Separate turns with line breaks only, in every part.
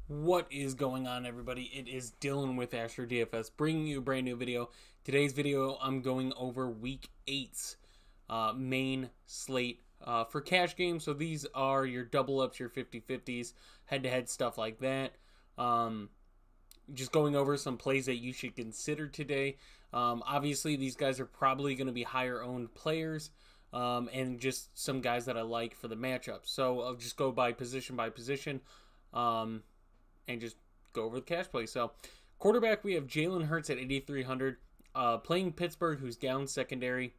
What is going on, everybody? It is Dylan with Astrodfs bringing you a brand new video. Today's video, I'm going over Week 8's main slate for cash games. So these are your double ups, your 50-50s, head-to-head stuff like that. Just going over some plays that you should consider today. Obviously, these guys are probably going to be higher-owned players. And just some guys that I like for the matchup. So I'll just go by position and just go over the cash play. So, quarterback, we have Jalen Hurts at 8,300. Playing Pittsburgh, who's down secondary.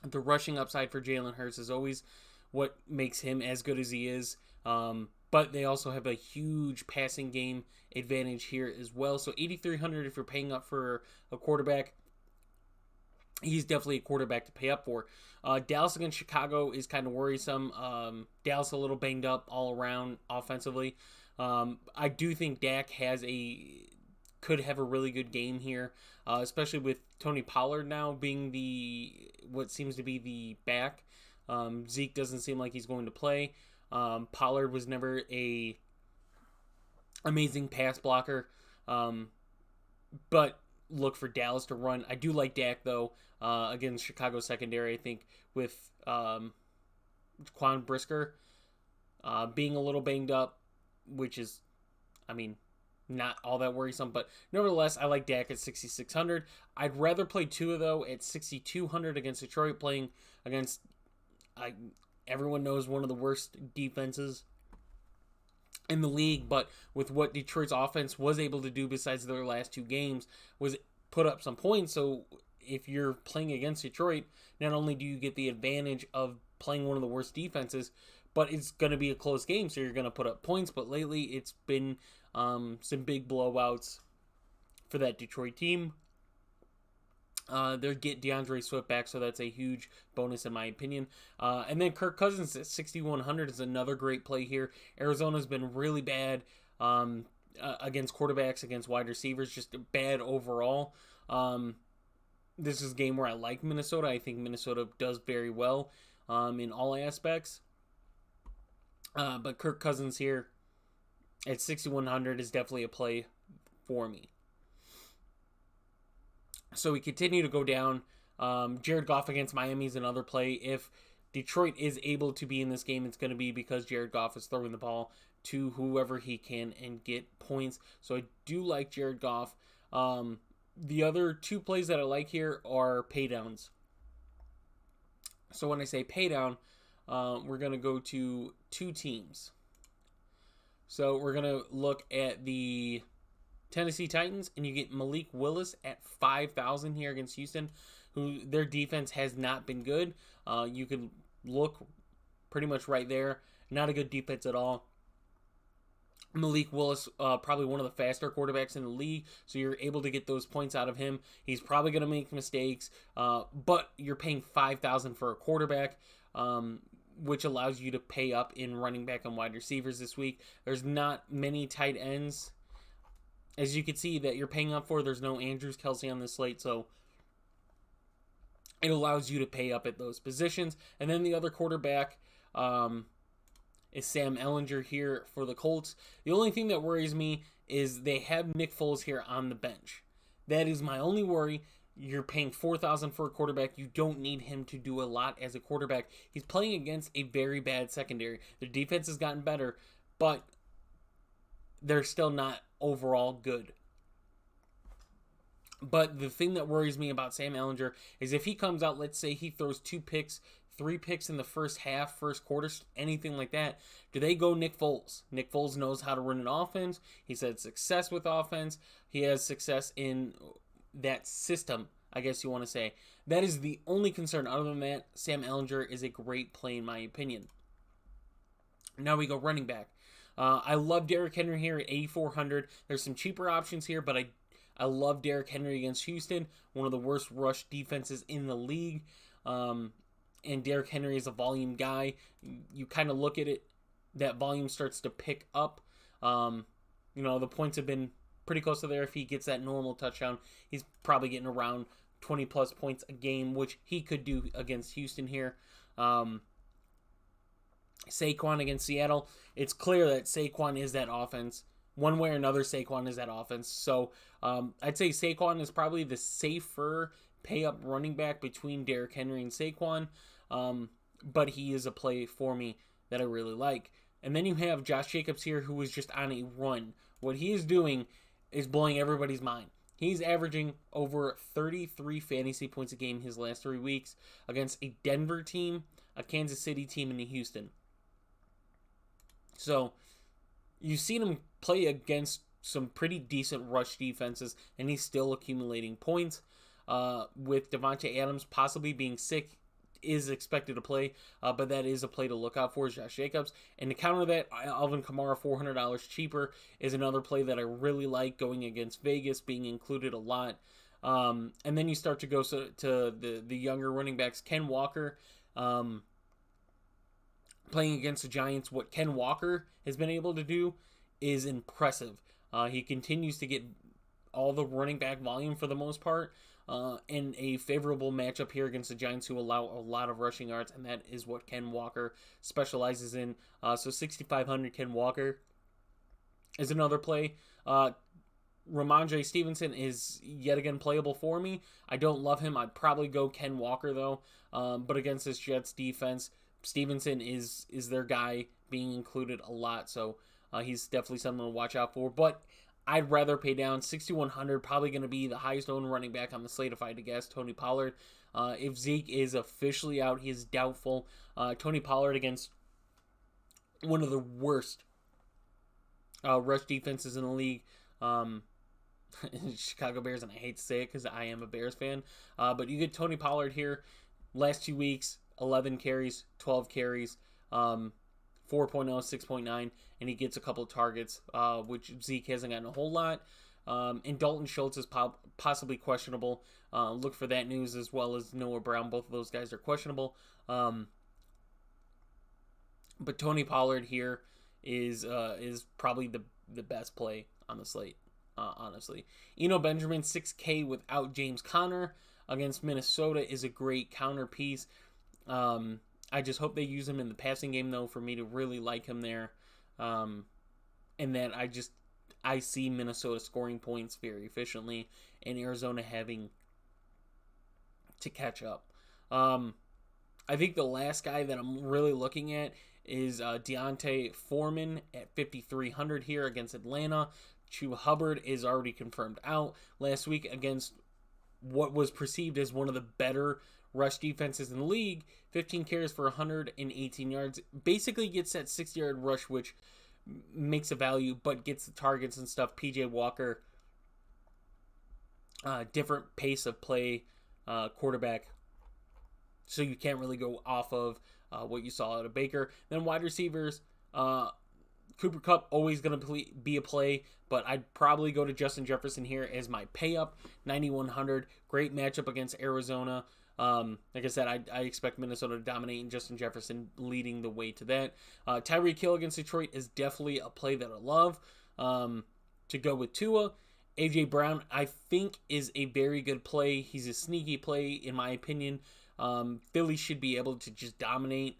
The rushing upside for Jalen Hurts is always what makes him as good as he is. But they also have a huge passing game advantage here as well. So, 8,300 if you're paying up for a quarterback. He's definitely a quarterback to pay up for. Dallas against Chicago is kind of worrisome. Dallas a little banged up all around offensively. I do think Dak could have a really good game here, especially with Tony Pollard now being what seems to be the back. Zeke doesn't seem like he's going to play. Pollard was never a amazing pass blocker, but look for Dallas to run. I do like Dak though against Chicago secondary. I think with Quan Brisker being a little banged up, which is, not all that worrisome, but nevertheless, I like Dak at 6,600. I'd rather play Tua though at 6,200 against Detroit, playing against everyone knows one of the worst defenses in the league, but with what Detroit's offense was able to do besides their last two games was put up some points. So if you're playing against Detroit, not only do you get the advantage of playing one of the worst defenses, but it's going to be a close game, so you're going to put up points. But lately, it's been some big blowouts for that Detroit team. They'll get DeAndre Swift back, so that's a huge bonus in my opinion. And then Kirk Cousins at 6,100 is another great play here. Arizona's been really bad against quarterbacks, against wide receivers, just bad overall. This is a game where I like Minnesota. I think Minnesota does very well in all aspects. But Kirk Cousins here at 6,100 is definitely a play for me. So we continue to go down. Jared Goff against Miami is another play. If Detroit is able to be in this game, it's going to be because Jared Goff is throwing the ball to whoever he can and get points. So I do like Jared Goff. The other two plays that I like here are paydowns. So when I say paydown, we're going to go to two teams. So we're going to look at the Tennessee Titans, and you get Malik Willis at 5,000 here against Houston, who their defense has not been good. You can look pretty much right there. Not a good defense at all. Malik Willis, probably one of the faster quarterbacks in the league, so you're able to get those points out of him. He's probably going to make mistakes, but you're paying $5,000 for a quarterback, which allows you to pay up in running back and wide receivers this week. There's not many tight ends, as you can see, that you're paying up for. There's no Andrews, Kelsey on this slate, so it allows you to pay up at those positions. And then the other quarterback is Sam Ehlinger here for the Colts. The only thing that worries me is they have Nick Foles here on the bench. That is my only worry. You're paying $4,000 for a quarterback. You don't need him to do a lot as a quarterback. He's playing against a very bad secondary. Their defense has gotten better, but they're still not overall good. But the thing that worries me about Sam Ehlinger is if he comes out, let's say he throws 2 picks, 3 picks in the first half, first quarter, anything like that, do they go Nick Foles? Nick Foles knows how to run an offense. He's had success with offense. He has success in that system, I guess you want to say. That is the only concern. Other than that, Sam Ehlinger is a great play in my opinion. Now we go running back. I love Derrick Henry here at 8,400. There's some cheaper options here, but I love Derrick Henry against Houston, one of the worst rush defenses in the league. And Derrick Henry is a volume guy. You kind of look at it, that volume starts to pick up. The points have been pretty close to there. If he gets that normal touchdown, he's probably getting around 20 plus points a game, which he could do against Houston here. Saquon against Seattle. It's clear that Saquon is that offense one way or another, Saquon is that offense. So I'd say Saquon is probably the safer pay-up running back between Derrick Henry and Saquon. But he is a play for me that I really like. And then you have Josh Jacobs here, who is just on a run. What he is doing is blowing everybody's mind. He's averaging over 33 fantasy points a game his last 3 weeks against a Denver team, a Kansas City team, and a Houston. So you've seen him play against some pretty decent rush defenses, and he's still accumulating points. With Devontae Adams possibly being sick, is expected to play, but that is a play to look out for, Josh Jacobs. And to counter that, Alvin Kamara, $400 cheaper, is another play that I really like, going against Vegas, being included a lot. And then you start to go to the younger running backs. Ken Walker, playing against the Giants, what Ken Walker has been able to do is impressive. He continues to get all the running back volume for the most part, in a favorable matchup here against the Giants, who allow a lot of rushing yards, and that is what Ken Walker specializes in. So 6,500 Ken Walker is another play. Ramondre Stevenson is yet again playable for me. I don't love him. I'd probably go Ken Walker though. But against this Jets defense, Stevenson is their guy, being included a lot. So he's definitely someone to watch out for. But I'd rather pay down. 6,100, probably going to be the highest owned running back on the slate if I had to guess, Tony Pollard. If Zeke is officially out, he is doubtful. Tony Pollard against one of the worst rush defenses in the league. Chicago Bears, and I hate to say it because I am a Bears fan. But you get Tony Pollard here. Last 2 weeks, 11 carries, 12 carries. 4.0, 6.9, and he gets a couple of targets, which Zeke hasn't gotten a whole lot. And Dalton Schultz is possibly questionable. Look for that news, as well as Noah Brown. Both of those guys are questionable. But Tony Pollard here is probably the best play on the slate, honestly. Eno Benjamin, 6K without James Conner against Minnesota, is a great counter piece. I just hope they use him in the passing game, though, for me to really like him there. And that I see Minnesota scoring points very efficiently, and Arizona having to catch up. I think the last guy that I'm really looking at is Deontay Foreman at 5,300 here against Atlanta. Chuba Hubbard is already confirmed out last week against what was perceived as one of the better rush defenses in the league. 15 carries for 118 yards. Basically gets that 60-yard rush, which makes a value, but gets the targets and stuff. PJ Walker, different pace of play quarterback. So you can't really go off of what you saw out of Baker. Then wide receivers, Cooper Kupp, always going to be a play, but I'd probably go to Justin Jefferson here as my pay-up. 9,100, great matchup against Arizona. Like I said, I expect Minnesota to dominate, and Justin Jefferson leading the way to that. Tyreek Hill against Detroit is definitely a play that I love. To go with Tua. A.J. Brown, I think, is a very good play. He's a sneaky play, in my opinion. Philly should be able to just dominate.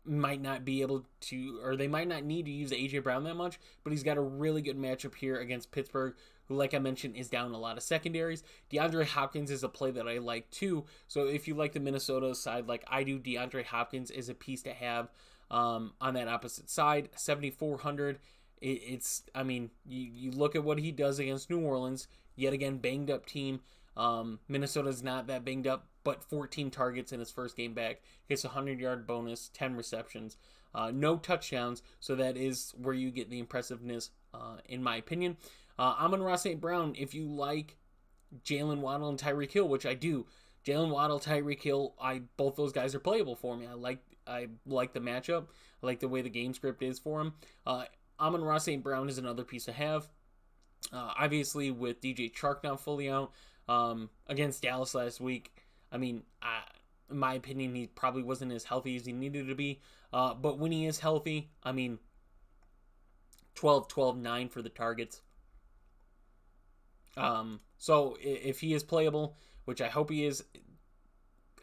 Might not be able to, or they might not need to use A.J. Brown that much, but he's got a really good matchup here against Pittsburgh, who, like I mentioned, is down a lot of secondaries. DeAndre Hopkins is a play that I like too. So if you like the Minnesota side like I do, DeAndre Hopkins is a piece to have on that opposite side. 7,400. You look at what he does against New Orleans, yet again, banged up team. Minnesota's not that banged up, but 14 targets in his first game back. Gets a 100-yard bonus, 10 receptions, no touchdowns, so that is where you get the impressiveness, in my opinion. Amon-Ra St. Brown, if you like Jalen Waddle and Tyreek Hill, which I do. Jalen Waddle, Tyreek Hill, both those guys are playable for me. I like the matchup. I like the way the game script is for him. Amon-Ra St. Brown is another piece to have. Obviously, with DJ Chark now fully out against Dallas last week, in my opinion, he probably wasn't as healthy as he needed to be. But when he is healthy, 12, 12, 9 for the targets. So if he is playable, which I hope he is,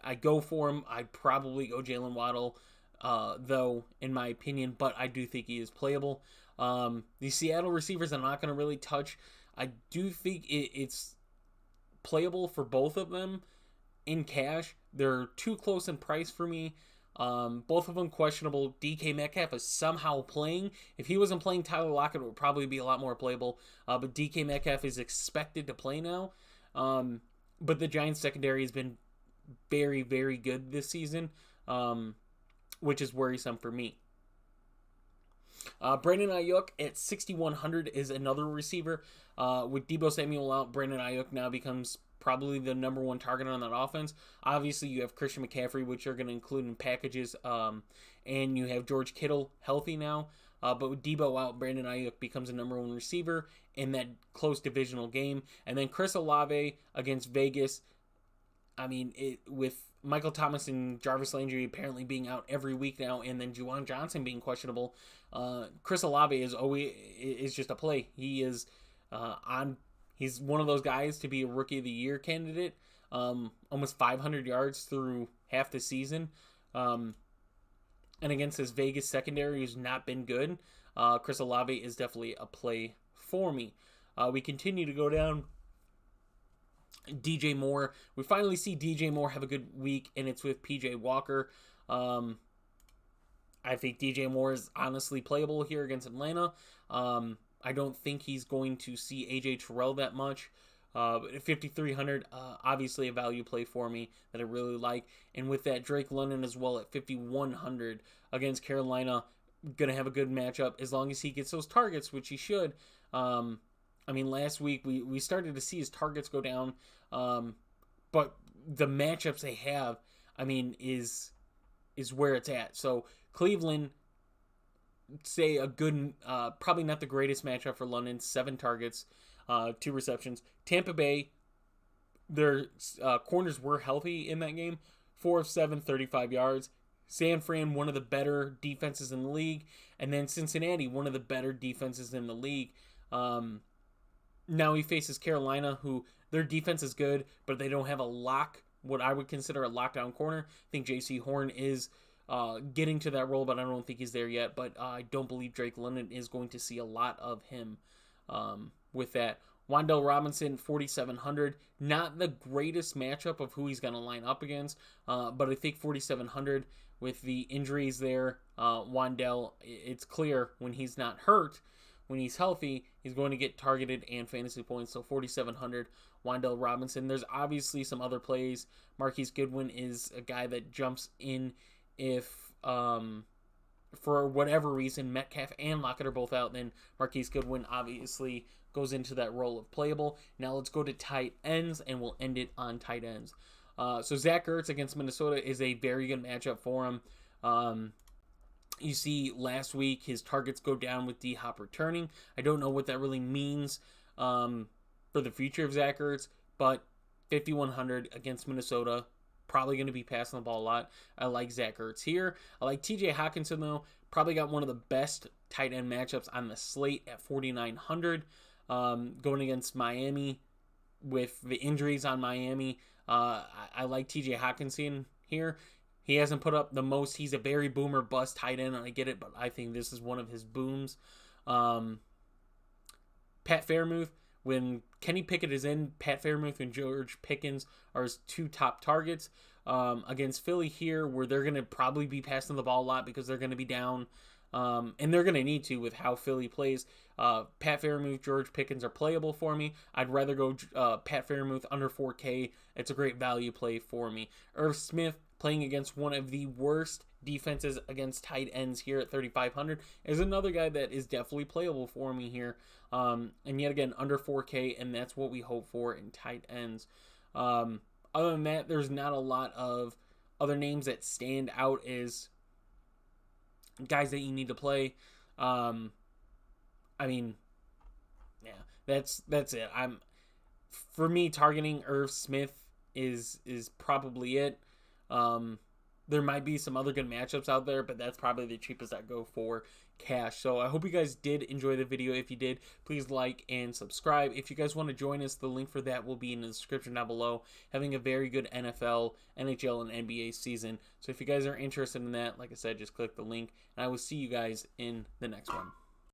I go for him. I'd probably go Jalen Waddle, though, in my opinion, but I do think he is playable. The Seattle receivers I'm not going to really touch. I do think it's playable for both of them in cash. They're too close in price for me. Both of them questionable. DK Metcalf is somehow playing. If he wasn't playing, Tyler Lockett would probably be a lot more playable. But DK Metcalf is expected to play now. But the Giants secondary has been very, very good this season, which is worrisome for me. Brandon Ayuk at 6,100 is another receiver. With Deebo Samuel out, Brandon Ayuk now becomes probably the number one target on that offense. Obviously, you have Christian McCaffrey, which you're going to include in packages, and you have George Kittle healthy now. But with Deebo out, Brandon Ayuk becomes a number one receiver in that close divisional game. And then Chris Olave against Vegas. I mean, with Michael Thomas and Jarvis Landry apparently being out every week now, and then Juwan Johnson being questionable, Chris Olave is just a play. He is He's one of those guys to be a Rookie of the Year candidate. Almost 500 yards through half the season. And against this Vegas secondary who's not been good, Chris Olave is definitely a play for me. We continue to go down. DJ Moore. We finally see DJ Moore have a good week, and it's with PJ Walker. I think DJ Moore is honestly playable here against Atlanta. I don't think he's going to see AJ Terrell that much. But at 5,300, obviously a value play for me that I really like. And with that, Drake London as well at 5,100 against Carolina. Going to have a good matchup as long as he gets those targets, which he should. I mean, last week we started to see his targets go down. But the matchups they have, I mean, is where it's at. So Cleveland, say a good, probably not the greatest matchup for London. 7 targets, 2 receptions. Tampa Bay, their corners were healthy in that game. 4 of 7, 35 yards. San Fran, one of the better defenses in the league. And then Cincinnati, one of the better defenses in the league. Now he faces Carolina, who their defense is good, but they don't have a lock, what I would consider a lockdown corner. I think J.C. Horn is getting to that role, but I don't think he's there yet. But I don't believe Drake London is going to see a lot of him with that. Wan'Dale Robinson, 4,700. Not the greatest matchup of who he's going to line up against, but I think 4,700 with the injuries there. Wan'Dale, it's clear when he's not hurt, when he's healthy, he's going to get targeted and fantasy points. So 4,700, Wan'Dale Robinson. There's obviously some other plays. Marquise Goodwin is a guy that jumps in if, for whatever reason, Metcalf and Lockett are both out. Then Marquise Goodwin obviously goes into that role of playable. Now let's go to tight ends, and we'll end it on tight ends. So Zach Ertz against Minnesota is a very good matchup for him. You see last week his targets go down with D-Hop returning. I don't know what that really means for the future of Zach Ertz, but 5,100 against Minnesota, probably going to be passing the ball a lot. I like Zach Ertz here. I like TJ Hockenson, though. Probably got one of the best tight end matchups on the slate at 4,900. Going against Miami with the injuries on Miami. I like TJ Hockenson here. He hasn't put up the most. He's a very boomer bust tight end, and I get it, but I think this is one of his booms. Pat Freiermuth, when Kenny Pickett is in, Pat Freiermuth and George Pickens are his 2 top targets. Against Philly here, where they're going to probably be passing the ball a lot because they're going to be down. And they're going to need to with how Philly plays. Pat Freiermuth, George Pickens are playable for me. I'd rather go Pat Freiermuth under 4K. It's a great value play for me. Irv Smith playing against one of the worst defenses against tight ends here at 3,500 is another guy that is definitely playable for me here. And yet again, under 4K, and that's what we hope for in tight ends. Other than that, there's not a lot of other names that stand out as guys that you need to play. I mean, yeah, that's it. For me, targeting Irv Smith is probably it. There might be some other good matchups out there, but that's probably the cheapest I go for cash. So I hope you guys did enjoy the video. If you did, please like and subscribe. If you guys want to join us, the link for that will be in the description down below. Having a very good NFL, NHL, and NBA season. So if you guys are interested in that, like I said, just click the link, and I will see you guys in the next one.